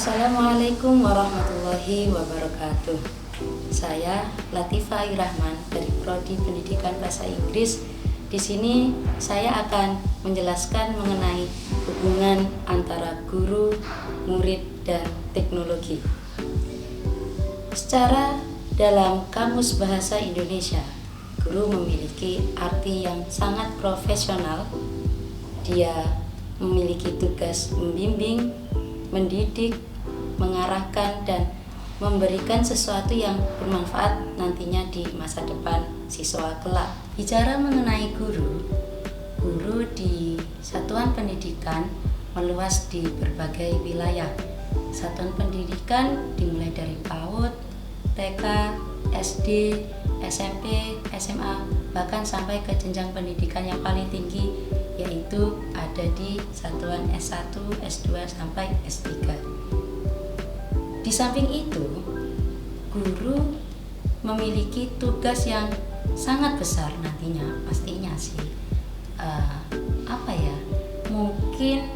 Assalamualaikum warahmatullahi wabarakatuh. Saya Latifah Irahman dari Prodi Pendidikan Bahasa Inggris. Di sini saya akan menjelaskan mengenai hubungan antara guru, murid, dan teknologi. Secara dalam Kamus Bahasa Indonesia, guru memiliki arti yang sangat profesional. Dia memiliki tugas membimbing, mendidik, mengarahkan, dan memberikan sesuatu yang bermanfaat nantinya di masa depan siswa kelak. Bicara mengenai guru di satuan pendidikan meluas di berbagai wilayah. Satuan pendidikan dimulai dari PAUD, TK, SD, SMP, SMA, bahkan sampai ke jenjang pendidikan yang paling tinggi, yaitu ada di satuan S1, S2, sampai S3. Di samping itu, guru memiliki tugas yang sangat besar nantinya, pastinya sih. Mungkin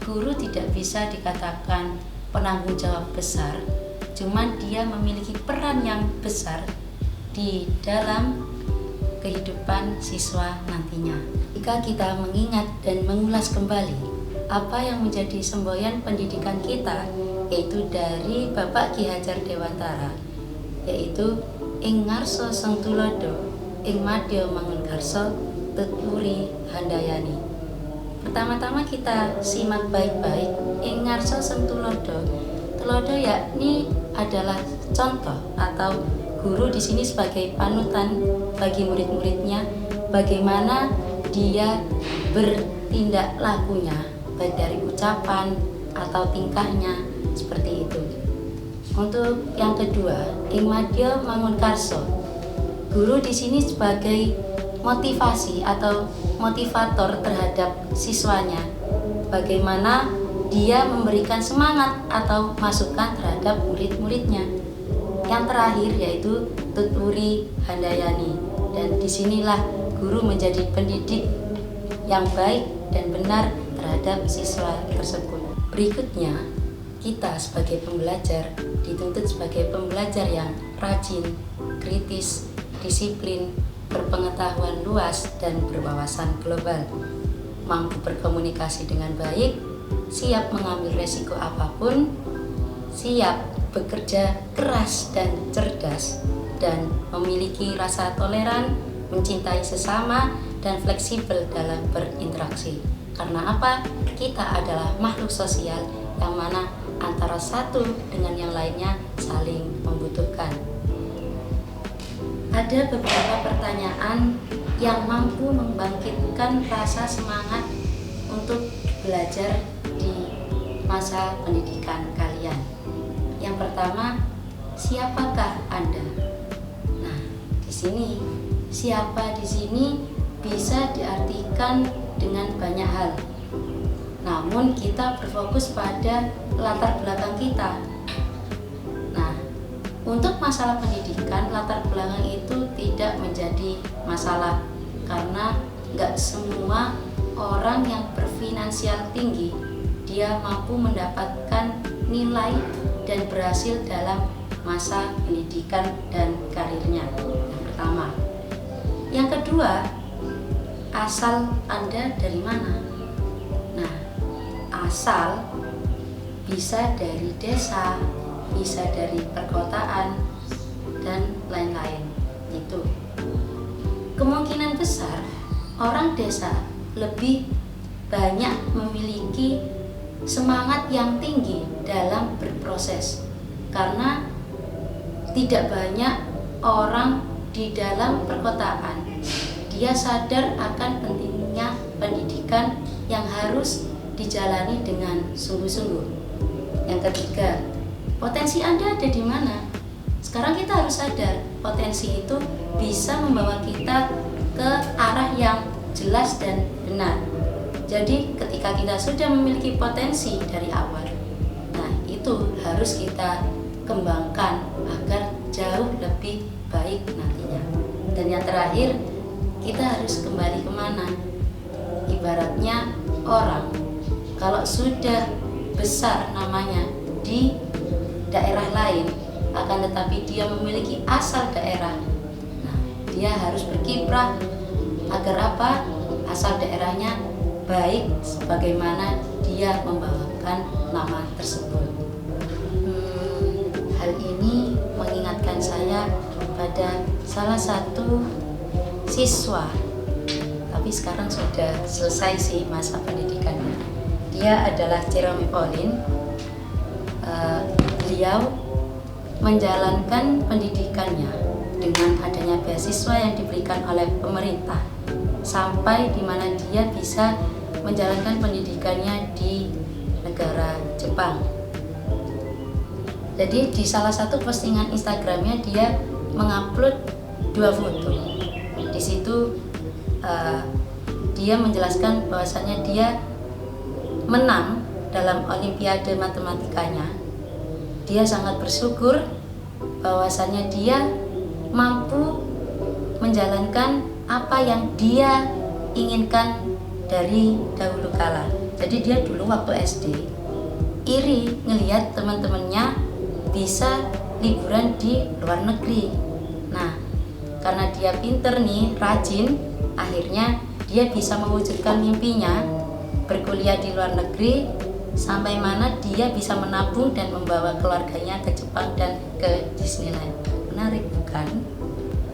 guru tidak bisa dikatakan penanggung jawab besar, cuman dia memiliki peran yang besar di dalam kehidupan siswa nantinya. Jika kita mengingat dan mengulas kembali apa yang menjadi semboyan pendidikan kita, yaitu dari Bapak Ki Hajar Dewantara, yaitu ing ngarsa Sang Tulodo, ing madya mangunkarsa tuturi handayani. Pertama-tama kita simak baik-baik ing ngarsa Sang Tulodo. Tulodo yakni adalah contoh atau guru di sini sebagai panutan bagi murid-muridnya, bagaimana dia bertindak lakunya, baik dari ucapan atau tingkahnya, seperti itu. Untuk yang kedua, ing madya mangunkarsa. Guru di sini sebagai motivasi atau motivator terhadap siswanya, bagaimana dia memberikan semangat atau masukan terhadap murid-muridnya. Yang terakhir yaitu tuturi handayani, dan disinilah guru menjadi pendidik yang baik dan benar terhadap siswa tersebut. Berikutnya, kita sebagai pembelajar dituntut sebagai pembelajar yang rajin, kritis, disiplin, berpengetahuan luas, dan berwawasan global, mampu berkomunikasi dengan baik, siap mengambil resiko apapun, siap bekerja keras dan cerdas, dan memiliki rasa toleran, mencintai sesama, dan fleksibel dalam berinteraksi. Karena apa? Kita adalah makhluk sosial yang mana antara satu dengan yang lainnya saling membutuhkan. Ada beberapa pertanyaan yang mampu membangkitkan rasa semangat untuk belajar di masa pendidikan kalian. Yang pertama, siapakah Anda? Nah, di sini siapa di sini bisa diartikan dengan banyak hal. Namun kita berfokus pada latar belakang kita. Nah, untuk masalah pendidikan, latar belakang itu tidak menjadi masalah karena nggak semua orang yang berfinansial tinggi dia mampu mendapatkan nilai dan berhasil dalam masa pendidikan dan karirnya. Yang pertama. Yang kedua, asal Anda dari mana? Nah, asal bisa dari desa, bisa dari perkotaan, dan lain-lain. Itu kemungkinan besar orang desa lebih banyak memiliki semangat yang tinggi dalam berproses, karena tidak banyak orang di dalam perkotaan dia sadar akan pentingnya pendidikan yang harus dijalani dengan sungguh-sungguh. Yang ketiga, potensi Anda ada di mana? Sekarang kita harus sadar, potensi itu bisa membawa kita ke arah yang jelas dan benar. Jadi ketika kita sudah memiliki potensi dari awal, nah itu harus kita kembangkan agar jauh lebih baik nantinya. Dan yang terakhir, kita harus kembali kemana? Ibaratnya orang, kalau sudah besar namanya, di daerah lain, akan tetapi dia memiliki asal daerah. Nah, dia harus berkiprah agar apa? Asal daerahnya baik sebagaimana dia membawakan nama tersebut. Hal ini mengingatkan saya pada salah satu siswa, tapi sekarang sudah selesai sih masa pendidikannya. Dia adalah Jerome Pauline. Beliau menjalankan pendidikannya dengan adanya beasiswa yang diberikan oleh pemerintah sampai di mana dia bisa menjalankan pendidikannya di negara Jepang. Jadi di salah satu postingan Instagramnya dia mengupload 2 foto. Di situ dia menjelaskan bahwasanya dia menang dalam Olimpiade matematikanya. Dia sangat bersyukur bahwasanya dia mampu menjalankan apa yang dia inginkan dari dahulu kala. Jadi dia dulu waktu SD iri ngelihat teman-temannya bisa liburan di luar negeri. Nah, karena dia pinter nih, rajin, akhirnya dia bisa mewujudkan mimpinya berkuliah di luar negeri sampai mana dia bisa menabung dan membawa keluarganya ke Jepang dan ke Disneyland. Menarik bukan?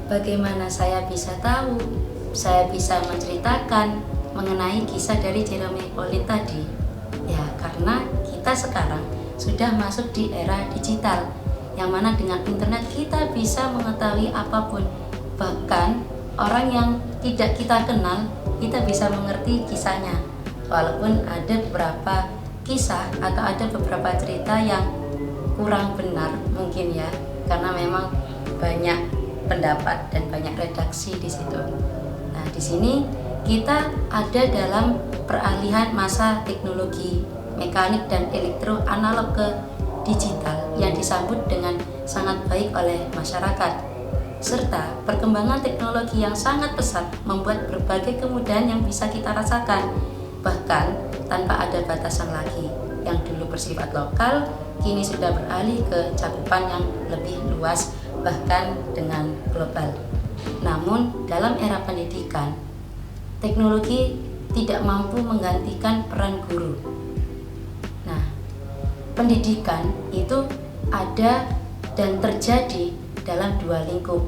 Bagaimana saya bisa tahu? Saya bisa menceritakan mengenai kisah dari Jerome Pauline tadi. Ya, karena kita sekarang sudah masuk di era digital, yang mana dengan internet kita bisa mengetahui apapun. Bahkan orang yang tidak kita kenal, kita bisa mengerti kisahnya. Walaupun ada beberapa kisah atau ada beberapa cerita yang kurang benar mungkin ya, karena memang banyak pendapat dan banyak redaksi di situ. Nah, di sini kita ada dalam peralihan masa teknologi mekanik dan elektro analog ke digital yang disambut dengan sangat baik oleh masyarakat, serta perkembangan teknologi yang sangat pesat membuat berbagai kemudahan yang bisa kita rasakan, bahkan tanpa ada batasan lagi. Yang dulu bersifat lokal, kini sudah beralih ke cakupan yang lebih luas, bahkan dengan global. Namun dalam era pendidikan, teknologi tidak mampu menggantikan peran guru. Nah, pendidikan itu ada dan terjadi dalam 2 lingkup.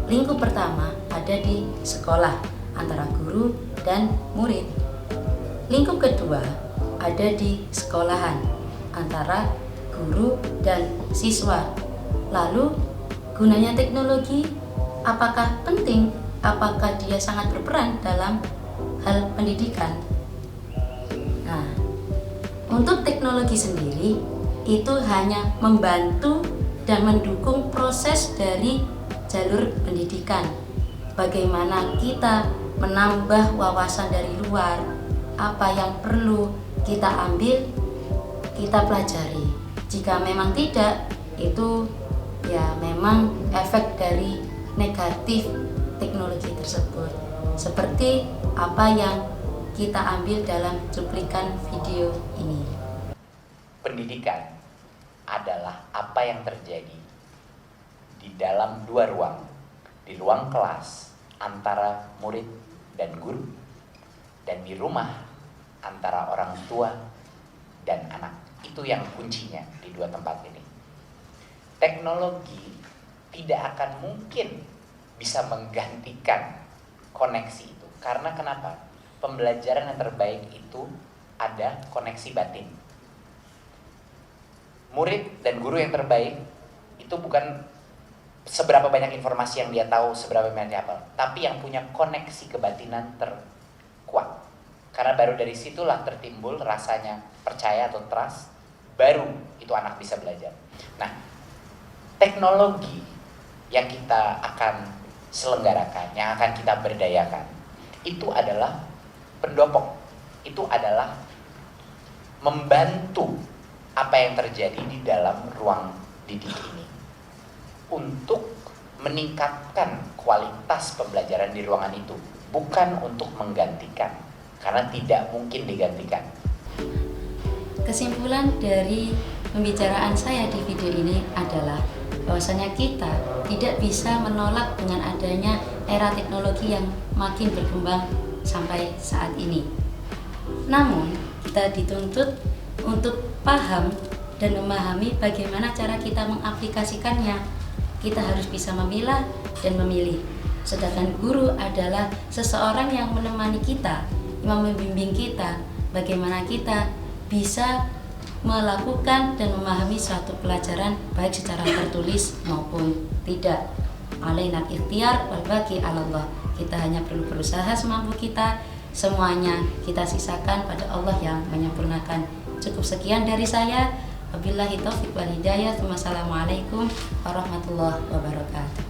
Lingkup pertama ada di sekolah antara guru dan murid. Lingkup kedua ada di sekolahan antara guru dan siswa. Lalu gunanya teknologi, apakah penting? Apakah dia sangat berperan dalam hal pendidikan? Nah, untuk teknologi sendiri itu hanya membantu dan mendukung proses dari jalur pendidikan. Bagaimana kita menambah wawasan dari luar, apa yang perlu kita ambil, kita pelajari. Jika memang tidak, itu ya memang efek dari negatif teknologi tersebut, seperti apa yang kita ambil dalam cuplikan video ini. Pendidikan adalah apa yang terjadi di dalam 2 ruang, di ruang kelas antara murid dan guru, dan di rumah antara orang tua dan anak. Itu yang kuncinya di 2 tempat ini. Teknologi tidak akan mungkin bisa menggantikan koneksi itu. Karena kenapa? Pembelajaran yang terbaik itu ada koneksi batin. Murid dan guru yang terbaik itu bukan seberapa banyak informasi yang dia tahu, seberapa banyak dia hafal, tapi yang punya koneksi kebatinan terkuat. Karena baru dari situlah tertimbul rasanya percaya atau trust, baru itu anak bisa belajar. Nah, teknologi yang kita akan selenggarakan, yang akan kita berdayakan, itu adalah pendopong, itu adalah membantu apa yang terjadi di dalam ruang didik ini untuk meningkatkan kualitas pembelajaran di ruangan itu, bukan untuk menggantikan, karena tidak mungkin digantikan. Kesimpulan dari pembicaraan saya di video ini adalah bahwasanya kita tidak bisa menolak dengan adanya era teknologi yang makin berkembang sampai saat ini. Namun, kita dituntut untuk paham dan memahami bagaimana cara kita mengaplikasikannya. Kita harus bisa memilah dan memilih. Sedangkan guru adalah seseorang yang menemani kita, yang membimbing kita bagaimana kita bisa melakukan dan memahami suatu pelajaran baik secara tertulis maupun tidak. Alaina ikhtiar wal baqi 'ala Allah. Kita hanya perlu berusaha semampu kita, semuanya kita sisakan pada Allah yang menyempurnakan. Cukup sekian dari saya. Wabillahi taufiq wal hidayah. Wassalamualaikum warahmatullahi wabarakatuh.